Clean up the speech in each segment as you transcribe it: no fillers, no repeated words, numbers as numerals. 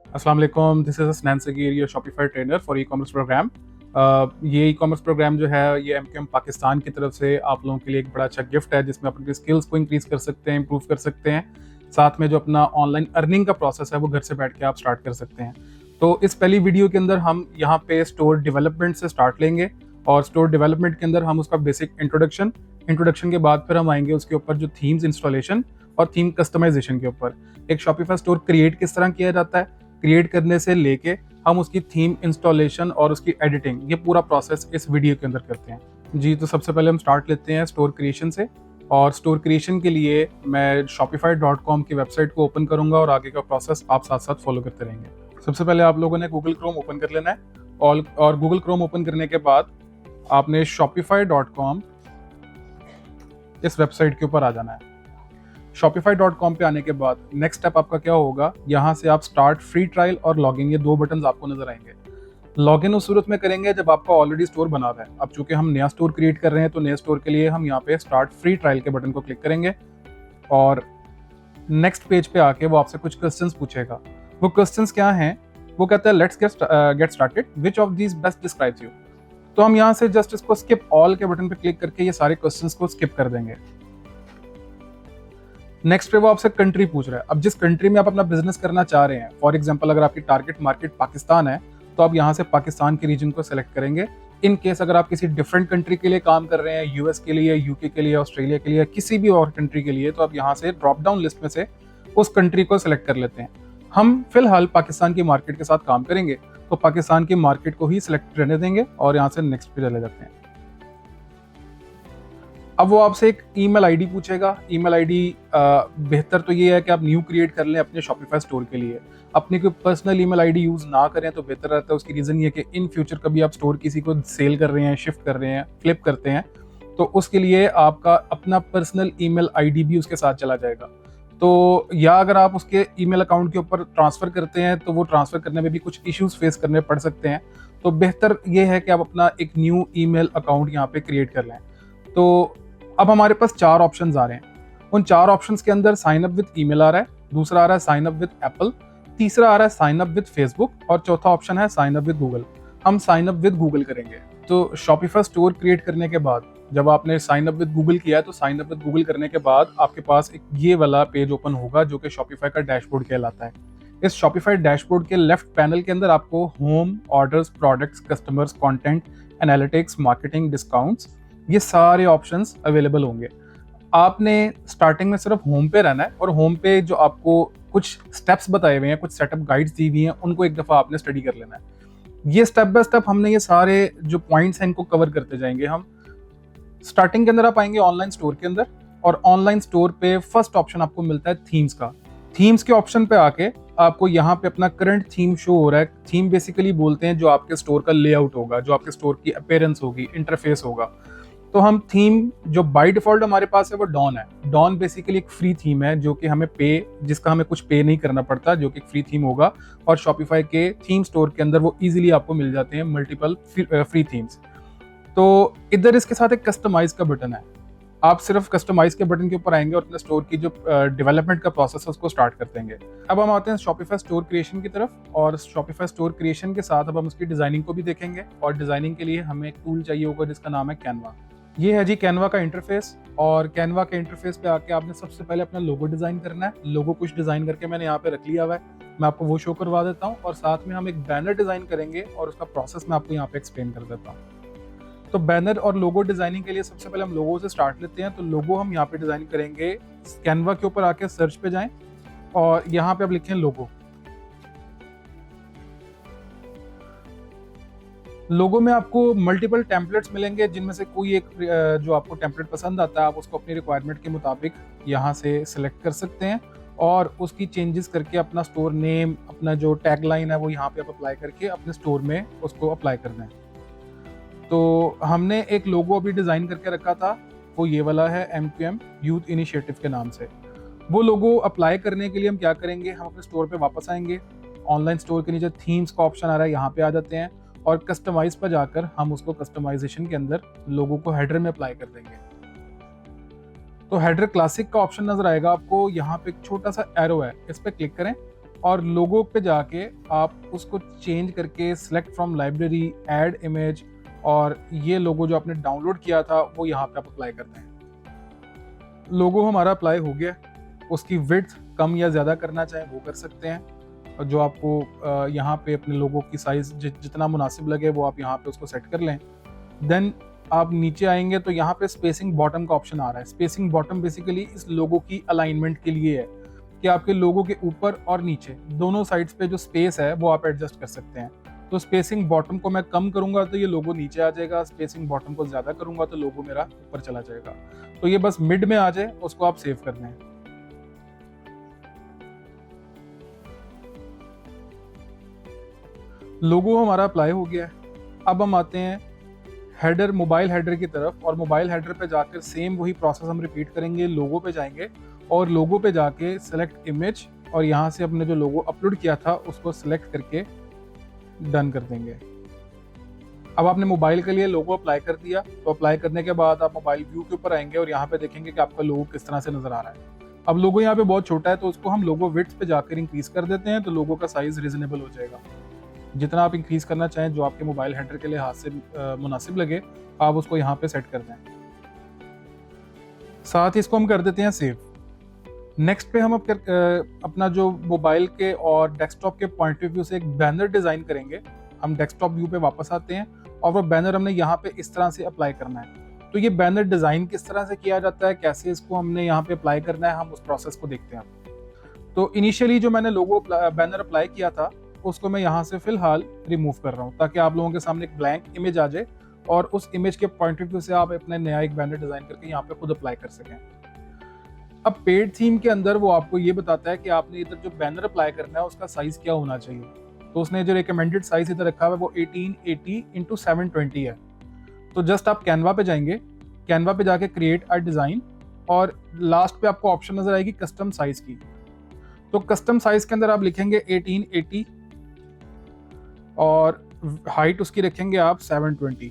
अस्सलाम वालेकुम, this is Hasnain Sagheer, your Shopify trainer for e commerce program. ये ई कॉमर्स प्रोग्राम जो है ये एमकेएम पाकिस्तान की तरफ से आप लोगों के लिए एक बड़ा अच्छा गिफ्ट है, जिसमें आप अपनी स्किल्स को इंक्रीज कर सकते हैं, इंप्रूव कर सकते हैं। साथ में जो अपना ऑनलाइन अर्निंग का प्रोसेस है वो घर से बैठ के आप स्टार्ट कर सकते हैं। तो इस पहली वीडियो के अंदर हम यहाँ पे स्टोर डेवलपमेंट से स्टार्ट लेंगे, और स्टोर डेवलपमेंट के अंदर हम उसका बेसिक इंट्रोडक्शन के बाद फिर हम आएंगे उसके ऊपर जो थीम्स इंस्टॉलेशन और थीम कस्टमाइजेशन के ऊपर। एक शॉपिफाई स्टोर क्रिएट किस तरह किया जाता है, क्रिएट करने से लेके हम उसकी थीम इंस्टॉलेशन और उसकी एडिटिंग, ये पूरा प्रोसेस इस वीडियो के अंदर करते हैं। जी, तो सबसे पहले हम स्टार्ट लेते हैं स्टोर क्रिएशन से। और स्टोर क्रिएशन के लिए मैं shopify.com की वेबसाइट को ओपन करूंगा और आगे का प्रोसेस आप साथ साथ फॉलो करते रहेंगे। सबसे पहले आप लोगों ने गूगल क्रोम ओपन कर लेना है, और गूगल क्रोम ओपन करने के बाद आपने shopify.com इस वेबसाइट के ऊपर आ जाना है। shopify.com पे आने के बाद नेक्स्ट स्टेप आपका क्या होगा, यहाँ से आप स्टार्ट फ्री ट्रायल और लॉगिन, ये दो बटन आपको नजर आएंगे। लॉगिन उस सूरत में करेंगे जब आपका ऑलरेडी स्टोर बना हुआ है। अब चूंकि हम नया स्टोर क्रिएट कर रहे हैं तो नए स्टोर के लिए हम यहाँ पे स्टार्ट फ्री ट्रायल के बटन को क्लिक करेंगे, और नेक्स्ट पेज पे आके वो आपसे कुछ क्वेश्चंस पूछेगा। वो क्वेश्चंस क्या हैं, वो कहता है let's get started, which of these best describes you. तो हम यहाँ से जस्ट इसको स्किप ऑल के बटन पे क्लिक करके ये सारे क्वेश्चंस को स्किप कर देंगे। नेक्स्ट पे वो आपसे कंट्री पूछ रहा है। अब जिस कंट्री में आप अपना बिजनेस करना चाह रहे हैं, फॉर एग्जांपल अगर आपकी टारगेट मार्केट पाकिस्तान है तो आप यहाँ से पाकिस्तान के रीजन को सेलेक्ट करेंगे। इन केस अगर आप किसी डिफरेंट कंट्री के लिए काम कर रहे हैं, यूएस के लिए, यूके के लिए, ऑस्ट्रेलिया के लिए, किसी भी और कंट्री के लिए, तो आप यहाँ से ड्रॉप डाउन लिस्ट में से उस कंट्री को सिलेक्ट कर लेते हैं। हम फिलहाल पाकिस्तान की मार्केट के साथ काम करेंगे, तो पाकिस्तान की मार्केट को ही सिलेक्ट रहने देंगे और यहाँ से नेक्स्ट पे चले जाते हैं। अब वो आपसे एक ईमेल आईडी पूछेगा। ईमेल आईडी बेहतर तो ये है कि आप न्यू क्रिएट कर लें अपने शॉपिफाई स्टोर के लिए। अपनी कोई पर्सनल ईमेल आईडी यूज़ ना करें तो बेहतर रहता है। उसकी रीज़न ये कि इन फ्यूचर कभी आप स्टोर किसी को सेल कर रहे हैं, शिफ्ट कर रहे हैं, फ्लिप करते हैं, तो उसके लिए आपका अपना पर्सनल ईमेल आईडी भी उसके साथ चला जाएगा। तो या अगर आप उसके ईमेल अकाउंट के ऊपर ट्रांसफ़र करते हैं तो वो ट्रांसफ़र करने में भी कुछ इश्यूज फेस करने पड़ सकते हैं। तो बेहतर ये है कि आप अपना एक न्यू ईमेल अकाउंट यहाँ पे क्रिएट कर लें। तो अब हमारे पास 4 ऑप्शंस आ रहे हैं। उन 4 ऑप्शंस के अंदर साइन अप विद ईमेल आ रहा है, दूसरा आ रहा है साइन अप विद एप्पल, तीसरा आ रहा है साइन अप विद फेसबुक, और चौथा ऑप्शन है साइन अप विद गूगल। हम साइन अप विद गूगल करेंगे। तो शॉपिफाई स्टोर क्रिएट करने के बाद जब आपने साइन अप विद गूगल किया है, तो साइन अप विद गूगल करने के बाद आपके पास एक ये वाला पेज ओपन होगा जो कि शॉपिफाई का डैशबोर्ड कहलाता है। इस शॉपिफाई डैशबोर्ड के लेफ्ट पैनल के अंदर आपको home, orders, products, customers, content, analytics, marketing, discounts, ये सारे ऑप्शंस अवेलेबल होंगे। आपने स्टार्टिंग में सिर्फ होम पे रहना है, और होम पे जो आपको कुछ स्टेप्स बताए हुए हैं, कुछ सेटअप गाइड्स दी हुई हैं, उनको एक दफ़ा आपने स्टडी कर लेना है। ये स्टेप बाय स्टेप हमने ये सारे जो पॉइंट्स हैं इनको कवर करते जाएंगे हम। स्टार्टिंग के अंदर आप आएंगे ऑनलाइन स्टोर के अंदर, और ऑनलाइन स्टोर पे फर्स्ट ऑप्शन आपको मिलता है थीम्स का। थीम्स के ऑप्शन पे आके आपको यहाँ पे अपना करंट थीम शो हो रहा है। थीम बेसिकली बोलते हैं जो आपके स्टोर का लेआउट होगा, जो आपके स्टोर की अपीयरेंस होगी, इंटरफेस होगा। तो हम थीम जो बाय डिफॉल्ट हमारे पास है वो डॉन है। डॉन बेसिकली एक फ्री थीम है जो कि हमें जिसका हमें कुछ पे नहीं करना पड़ता, जो कि एक फ्री थीम होगा, और शॉपिफाई के थीम स्टोर के अंदर वो इजीली आपको मिल जाते हैं मल्टीपल फ्री थीम्स। तो इधर इसके साथ एक कस्टमाइज का बटन है। आप सिर्फ कस्टमाइज के बटन के ऊपर आएंगे और अपने स्टोर की जो डेवलपमेंट का प्रोसेस है उसको स्टार्ट कर देंगे। अब हम आते हैं शॉपिफाई स्टोर क्रिएशन की तरफ, और शॉपिफाई स्टोर क्रिएशन के साथ अब हम उसकी डिजाइनिंग को भी देखेंगे। और डिजाइनिंग के लिए हमें एक टूल चाहिए होगा जिसका नाम है कैनवा। ये है जी कैनवा का इंटरफेस, और कैनवा के इंटरफेस पे आके आपने सबसे पहले अपना लोगो डिजाइन करना है। लोगो कुछ डिजाइन करके मैंने यहाँ पे रख लिया हुआ है, मैं आपको वो शो करवा देता हूँ, और साथ में हम एक बैनर डिजाइन करेंगे और उसका प्रोसेस मैं आपको यहाँ पे एक्सप्लेन कर देता हूँ। तो बैनर और लोगो डिजाइनिंग के लिए सबसे पहले हम लोगो से स्टार्ट लेते हैं। तो लोगो हम यहाँ पे डिजाइन करेंगे। कैनवा के ऊपर आके सर्च पे जाएं और यहाँ पे आप लिखें लोगो। लोगो में आपको मल्टीपल टेम्पलेट्स मिलेंगे, जिनमें से कोई एक जो आपको टेम्पलेट पसंद आता है आप उसको अपनी रिक्वायरमेंट के मुताबिक यहाँ से सिलेक्ट कर सकते हैं, और उसकी चेंजेस करके अपना स्टोर नेम, अपना जो टैग लाइन है वो यहाँ पे आप अप्लाई करके अपने स्टोर में उसको अप्लाई करना है। तो हमने एक लोगो अभी डिज़ाइन करके रखा था, वो ये वाला है, MQM यूथ इनिशिएटिव के नाम से। वो लोगो अप्लाई करने के लिए हम क्या करेंगे, हम अपने स्टोर पे वापस आएंगे। ऑनलाइन स्टोर के नीचे थीम्स का ऑप्शन आ रहा है, यहाँ पे आ जाते हैं, और कस्टमाइज पर जाकर हम उसको कस्टमाइजेशन के अंदर लोगो को हेडर में अप्लाई कर देंगे। तो हेडर क्लासिक का ऑप्शन नजर आएगा आपको, यहाँ पे एक छोटा सा एरो है, इस पर क्लिक करें और लोगो पे जाके आप उसको चेंज करके select from library, add image, और ये लोगो जो आपने डाउनलोड किया था वो यहाँ पे आप अप्लाई करते हैं। लोगो हमारा अप्लाई हो गया। उसकी विड्थ कम या ज़्यादा करना चाहें वो कर सकते हैं, और जो आपको यहाँ पे अपने लोगो की साइज़ जितना मुनासिब लगे वो आप यहाँ पे उसको सेट कर लें। देन आप नीचे आएंगे तो यहाँ पे स्पेसिंग बॉटम का ऑप्शन आ रहा है। स्पेसिंग बॉटम बेसिकली इस लोगो की अलाइनमेंट के लिए है कि आपके लोगो के ऊपर और नीचे दोनों साइड्स पे जो स्पेस है वो आप एडजस्ट कर सकते हैं। तो स्पेसिंग बॉटम को मैं कम करूंगा तो ये लोगो नीचे आ जाएगा, स्पेसिंग बॉटम को ज़्यादा करूंगा तो लोगो मेरा ऊपर चला जाएगा। तो ये बस मिड में आ जाए, उसको आप सेव कर दें। लोगो हमारा अप्लाई हो गया है। अब हम आते हैं हेडर, मोबाइल हेडर की तरफ, और मोबाइल हेडर पे जाकर सेम वही प्रोसेस हम रिपीट करेंगे। लोगो पे जाएंगे और लोगो पे जाके सेलेक्ट इमेज, और यहाँ से अपने जो लोगो अपलोड किया था उसको सिलेक्ट करके डन कर देंगे। अब आपने मोबाइल के लिए लोगो अप्लाई कर दिया, तो अप्लाई करने के बाद आप मोबाइल व्यू के ऊपर आएंगे और यहाँ पे देखेंगे कि आपका लोगो किस तरह से नजर आ रहा है। अब लोगो यहाँ पे बहुत छोटा है तो उसको हम लोगो विड्थ पे जाकर इंक्रीज कर देते हैं, तो लोगो का साइज रीजनेबल हो जाएगा। जितना आप इंक्रीज करना चाहें, जो आपके मोबाइल हेडर के लिए हाथ से मुनासिब लगे, आप उसको यहाँ पे सेट कर दें। साथ ही इसको हम कर देते हैं सेव। नेक्स्ट पे हम अपना जो मोबाइल के और डेस्कटॉप के पॉइंट ऑफ व्यू से एक बैनर डिजाइन करेंगे। हम डेस्कटॉप व्यू पे वापस आते हैं और वो बैनर हमने यहाँ पे इस तरह से अप्लाई करना है। तो ये बैनर डिजाइन किस तरह से किया जाता है, कैसे इसको हमने यहाँ पे अप्लाई करना है, हम उस प्रोसेस को देखते हैं। तो इनिशियली जो मैंने लोगो बैनर अप्लाई किया था उसको मैं यहाँ से फिलहाल रिमूव कर रहा हूँ, ताकि आप लोगों के सामने एक ब्लैंक इमेज आ जाए और उस इमेज के पॉइंट ऑफ व्यू से आप अपने नया एक बैनर डिजाइन करके यहाँ पे खुद अप्लाई कर सकें। अब पेड थीम के अंदर वो आपको ये बताता है कि आपने इधर जो बैनर अप्लाई करना है उसका साइज क्या होना चाहिए। तो उसने जो रिकमेंडेड साइज इधर रखा हुआ है वो 1880x720 है। तो जस्ट आप कैनवा पे जाएंगे, कैनवा पे जाके क्रिएट अ डिजाइन, और लास्ट पे आपको ऑप्शन नजर आएगी कस्टम साइज की। तो कस्टम साइज के अंदर आप लिखेंगे 1880 और हाइट उसकी रखेंगे आप 720।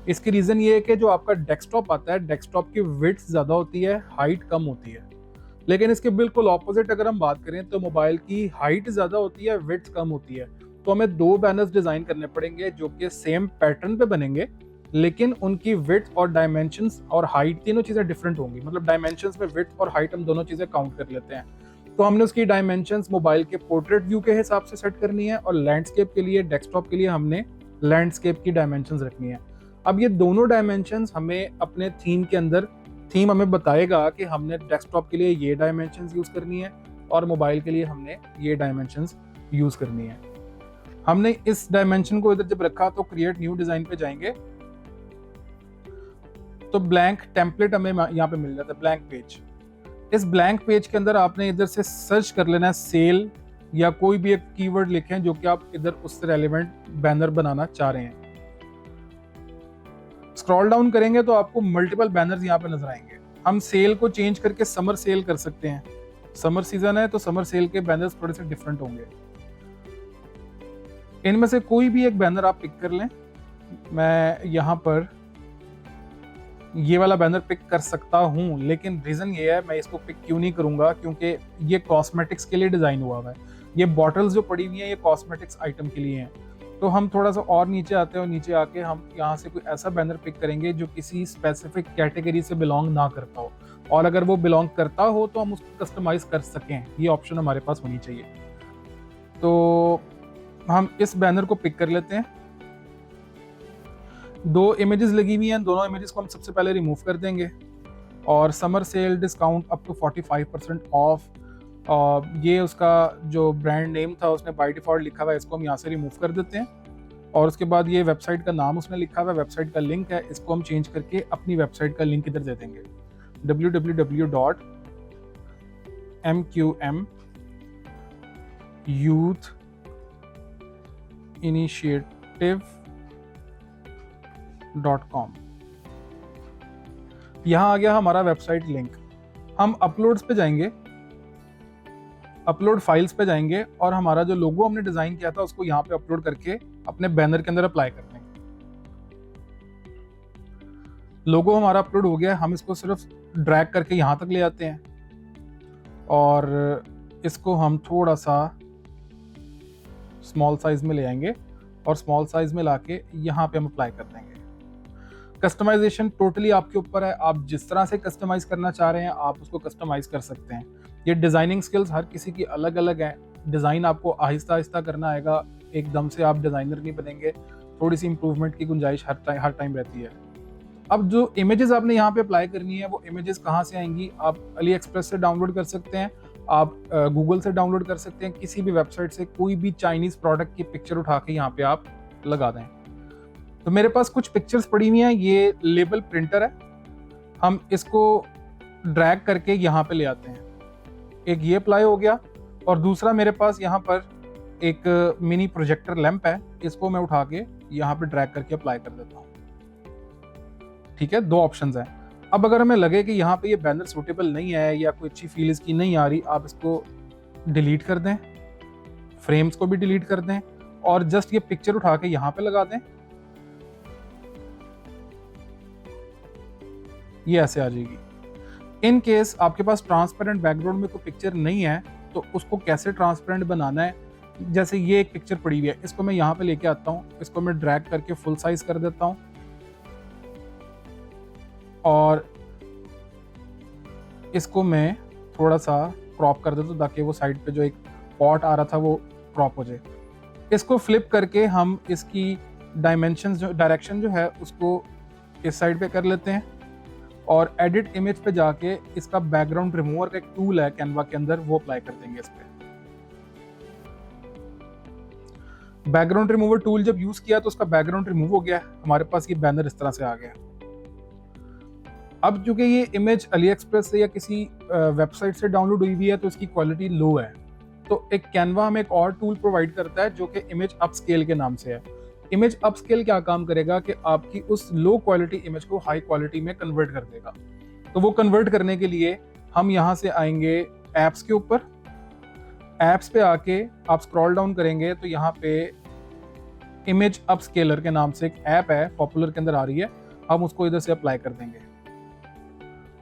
इसकी रीजन ये है कि जो आपका डेस्कटॉप आता है, डेस्कटॉप की विड्थ ज्यादा होती है, हाइट कम होती है। लेकिन इसके बिल्कुल ऑपोजिट अगर हम बात करें तो मोबाइल की हाइट ज्यादा होती है, विड्थ कम होती है। तो हमें दो बैनर्स डिजाइन करने पड़ेंगे जो कि सेम पैटर्न पे बनेंगे, लेकिन उनकी विड्थ और डायमेंशंस और हाइट तीनों चीजें डिफरेंट होंगी। मतलब डायमेंशंस में विड्थ और हाइट हम दोनों चीजें काउंट कर लेते हैं। तो हमने उसकी डायमेंशंस मोबाइल के पोर्ट्रेट व्यू के हिसाब से सेट करनी है, और लैंडस्केप के लिए, डेस्कटॉप के लिए हमने लैंडस्केप की डायमेंशंस रखनी है। अब ये दोनों डायमेंशंस हमें अपने थीम के अंदर, थीम हमें बताएगा कि हमने डेस्कटॉप के लिए ये डायमेंशंस यूज करनी है और मोबाइल के लिए हमने ये डायमेंशंस यूज करनी है। हमने इस डायमेंशन को इधर जब रखा तो क्रिएट न्यू डिजाइन पे जाएंगे तो ब्लैंक टेम्पलेट हमें यहाँ पे मिल जाता है, ब्लैंक पेज। इस ब्लैंक पेज के अंदर आपने इधर से सर्च कर लेना है सेल, या कोई भी एक कीवर्ड लिखें जो कि आप इधर उससे रेलेवेंट बैनर बनाना चाह रहे हैं। स्क्रॉल डाउन करेंगे तो आपको मल्टीपल बैनर्स यहाँ पे नजर आएंगे। हम सेल को चेंज करके समर सेल कर सकते हैं। समर सीजन है तो समर सेल के बैनर्स थोड़े से डिफरेंट होंगे। इनमें से कोई भी एक बैनर आप पिक कर लें। मैं यहाँ पर ये वाला बैनर पिक कर सकता हूँ, लेकिन रीजन ये है मैं इसको पिक क्यों नहीं करूंगा, क्योंकि ये कॉस्मेटिक्स के लिए डिजाइन हुआ है। ये बॉटल्स जो पड़ी हुई हैं ये कॉस्मेटिक्स आइटम के लिए हैं। तो हम थोड़ा सा और नीचे आते हैं और नीचे आके हम यहाँ से कोई ऐसा बैनर पिक करेंगे जो किसी स्पेसिफिक कैटेगरी से बिलोंग ना करता हो, और अगर वो बिलोंग करता हो तो हम उसको कस्टमाइज कर सकें। ये ऑप्शन हमारे पास होनी चाहिए। तो हम इस बैनर को पिक कर लेते हैं। दो इमेजेस लगी हुई हैं, दोनों इमेजेस को हम सबसे पहले रिमूव कर देंगे। और summer sale discount up to 45% off, ये उसका जो ब्रांड नेम था उसने बाय डिफॉल्ट लिखा हुआ है, इसको हम यहाँ से रिमूव कर देते हैं। और उसके बाद ये वेबसाइट का नाम उसने लिखा हुआ है, वेबसाइट का लिंक है, इसको हम चेंज करके अपनी वेबसाइट का लिंक इधर दे देंगे, www.mqminitiative.com। यहाँ आ गया हमारा वेबसाइट लिंक। हम अपलोड्स पे जाएंगे, अपलोड फाइल्स पे जाएंगे और हमारा जो लोगो हमने डिजाइन किया था उसको यहाँ पे अपलोड करके अपने बैनर के अंदर अप्लाई कर देंगे। लोगो हमारा अपलोड हो गया। हम इसको सिर्फ ड्रैग करके यहाँ तक ले आते हैं और इसको हम थोड़ा सा स्मॉल साइज में ले आएंगे और स्मॉल साइज में लाके यहाँ पे हम अप्लाई कर देंगे। कस्टमाइजेशन टोटली आपके ऊपर है, आप जिस तरह से कस्टमाइज करना चाह रहे हैं आप उसको कस्टमाइज कर सकते हैं। ये डिज़ाइनिंग स्किल्स हर किसी की अलग अलग हैं, डिज़ाइन आपको आहिस्ता आहिस्ता करना आएगा, एकदम से आप डिज़ाइनर नहीं बनेंगे, थोड़ी सी इंप्रूवमेंट की गुंजाइश हर टाइम रहती है। अब जो इमेजेस आपने यहाँ पे अप्लाई करनी है वो इमेजेस कहाँ से आएंगी? आप अली एक्सप्रेस से डाउनलोड कर सकते हैं, आप गूगल से डाउनलोड कर सकते हैं, किसी भी वेबसाइट से कोई भी चाइनीज़ प्रोडक्ट की पिक्चर उठा के यहाँ पे आप लगा दें। तो मेरे पास कुछ पिक्चर्स पड़ी हुई हैं, ये लेबल प्रिंटर है, हम इसको ड्रैग करके यहाँ पे ले आते हैं। एक ये अप्लाई हो गया और दूसरा मेरे पास यहाँ पर एक मिनी प्रोजेक्टर लैंप है, इसको मैं उठा के यहाँ पे ड्रैग करके अप्लाई कर देता हूँ। ठीक है, दो ऑप्शंस हैं। अब अगर हमें लगे कि यहाँ पे ये बैनर सूटेबल नहीं है या कोई अच्छी फील इसकी नहीं आ रही, आप इसको डिलीट कर दें, फ्रेम्स को भी डिलीट कर दें और जस्ट ये पिक्चर उठा के यहाँ पे लगा दें, ये ऐसे आ जाएगी। इन केस आपके पास ट्रांसपेरेंट बैकग्राउंड में कोई पिक्चर नहीं है तो उसको कैसे ट्रांसपेरेंट बनाना है, जैसे ये एक पिक्चर पड़ी हुई है, इसको मैं यहाँ पे लेके आता हूँ, इसको मैं ड्रैग करके फुल साइज कर देता हूँ और इसको मैं थोड़ा सा क्रॉप कर देता हूँ ताकि वो साइड पे जो एक पॉट आ रहा था वो क्रॉप हो जाए। इसको फ्लिप करके हम इसकी डायरेक्शन जो है उसको इस साइड पे कर लेते हैं और एडिट इमेज पे जाके इसका बैकग्राउंड रिमूवर का एक टूल है कैनवा के अंदर, वो अप्लाई कर देंगे इस पे। बैकग्राउंड रिमूवर टूल जब यूज किया तो उसका बैकग्राउंड रिमूव हो गया, हमारे पास ये बैनर इस तरह से आ गया। अब चूंकि ये इमेज अली एक्सप्रेस से या किसी वेबसाइट से डाउनलोड हुई हुई है तो इसकी क्वालिटी लो है, तो एक कैनवा हमें एक और टूल प्रोवाइड करता है जो कि इमेज अपस्केल के नाम से है। इमेज अपस्केल क्या काम करेगा कि आपकी उस लो क्वालिटी इमेज को हाई क्वालिटी में कन्वर्ट कर देगा। तो वो कन्वर्ट करने के लिए हम यहाँ से आएंगे एप्स के ऊपर, एप्स पे आके आप स्क्रॉल डाउन करेंगे तो यहाँ पे इमेज अपस्केलर के नाम से एक ऐप है, पॉपुलर के अंदर आ रही है, हम उसको इधर से अप्लाई कर देंगे।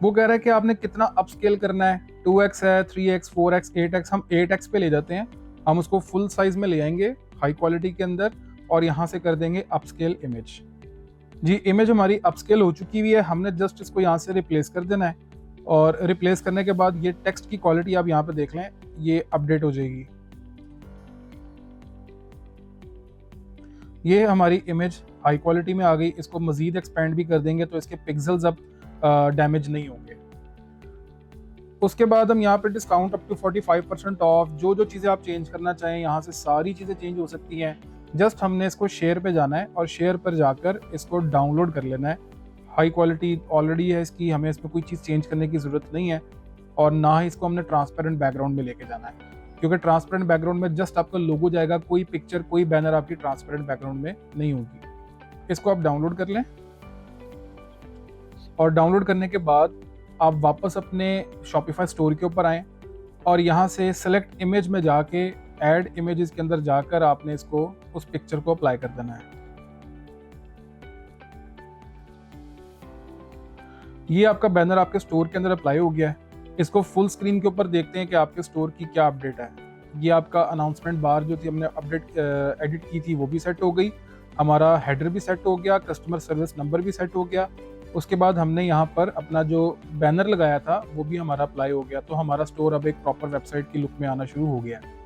वो कह रहा है कि आपने कितना अपस्केल करना है, 2x है, 3x, 4x, 8x, हम 8x पे ले जाते हैं, हम उसको फुल साइज में ले आएंगे हाई क्वालिटी के अंदर और यहाँ से कर देंगे अपस्केल इमेज। जी इमेज हमारी अपस्केल हो चुकी हुई है, हमने जस्ट इसको यहाँ से रिप्लेस कर देना है और रिप्लेस करने के बाद ये टेक्स्ट की क्वालिटी आप यहाँ पे देख लें, ये अपडेट हो जाएगी। ये हमारी इमेज हाई क्वालिटी में आ गई, इसको मजीद एक्सपेंड भी कर देंगे तो इसके पिक्सल्स अब डैमेज नहीं होंगे। उसके बाद हम यहाँ पे डिस्काउंट अप टू 45% ऑफ, जो जो चीज़ें आप चेंज करना चाहें यहाँ से सारी चीज़ें चेंज हो सकती हैं। जस्ट हमने इसको शेयर पे जाना है और शेयर पर जाकर इसको डाउनलोड कर लेना है। हाई क्वालिटी ऑलरेडी है इसकी, हमें इसमें कोई चीज़ चेंज करने की ज़रूरत नहीं है और ना ही इसको हमने ट्रांसपेरेंट बैकग्राउंड में लेके जाना है, क्योंकि ट्रांसपेरेंट बैकग्राउंड में जस्ट आपका लोगो जाएगा, कोई पिक्चर कोई बैनर आपकी ट्रांसपेरेंट बैकग्राउंड में नहीं होगी। इसको आप डाउनलोड कर लें और डाउनलोड करने के बाद आप वापस अपने शॉपिफाई स्टोर के ऊपर आएँ और यहाँ से सेलेक्ट इमेज में जाके ऐड इमेजेस के अंदर जाकर आपने इसको उस पिक्चर को अप्लाई कर देना है। ये आपका बैनर आपके स्टोर के अंदर अप्लाई हो गया है। इसको फुल स्क्रीन के ऊपर देखते हैं कि आपके स्टोर की क्या अपडेट है। ये आपका अनाउंसमेंट बार जो थी हमने अपडेट एडिट की थी वो भी सेट हो गई, हमारा हेडर भी सेट हो गया, कस्टमर सर्विस नंबर भी सेट हो गया। उसके बाद हमने यहाँ पर अपना जो बैनर लगाया था वो भी हमारा अप्लाई हो गया, तो हमारा स्टोर अब एक प्रॉपर वेबसाइट की लुक में आना शुरू हो गया है।